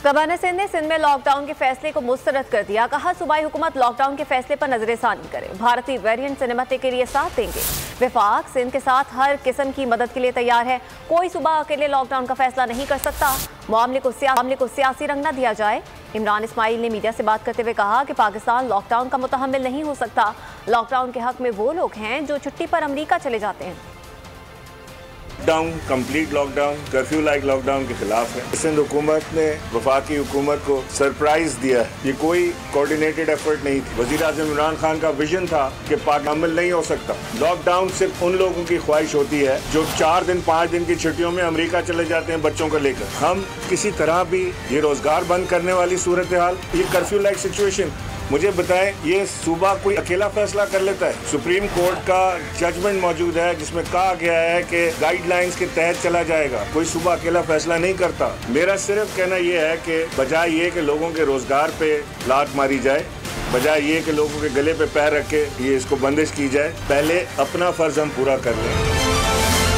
Governor Sindh ने सिंध में lockdown के फैसले को मुस्तरद कर दिया। कहा, सूबाई हुकूमत लॉकडाउन के फैसले पर नजरसानी करे, भारतीय वेरिएंट सिनेमैटे के लिए साथ देंगे। विफाक सिंध के साथ हर किस्म की मदद के लिए तैयार है। कोई सूबा अकेले लॉकडाउन का फैसला नहीं कर सकता। मामले को सियासी रंग न दिया जाए। इमरान इस्माइल ने मीडिया से बात करते हुए कहा कि पाकिस्तान लॉकडाउन का मुतहम्मिल नहीं हो सकता। लॉकडाउन के हक में वो लोग हैं जो छुट्टी पर अमरीका चले जाते हैं। Lockdown, complete lockdown, curfew like lockdown के खिलाफ है। सिंध हुकूमत ने वफाकी हुकूमत को सरप्राइज दिया। ये कोई कोऑर्डिनेटेड एफर्ट नहीं थी। वज़ीर आज़म इमरान खान का विजन था कि पाकिस्तान नहीं हो सकता। लॉकडाउन सिर्फ उन लोगों की ख्वाहिश होती है जो 4 दिन 5 दिन की छुट्टियों में अमेरिका चले जाते हैं बच्चों को लेकर। हम किसी तरह भी ये रोजगार बंद करने वाली सूरत हाल, ये कर्फ्यू लाइक सिचुएशन, मुझे बताएं, ये सूबा कोई अकेला फैसला कर लेता है? सुप्रीम कोर्ट का जजमेंट मौजूद है जिसमें कहा गया है कि गाइडलाइंस के तहत चला जाएगा। कोई सूबा अकेला फैसला नहीं करता। मेरा सिर्फ कहना ये है कि बजाय ये कि लोगों के रोजगार पे लात मारी जाए, बजाय ये कि लोगों के गले पे पैर रख के ये इसको बंदिश की जाए, पहले अपना फर्ज हम पूरा कर लें।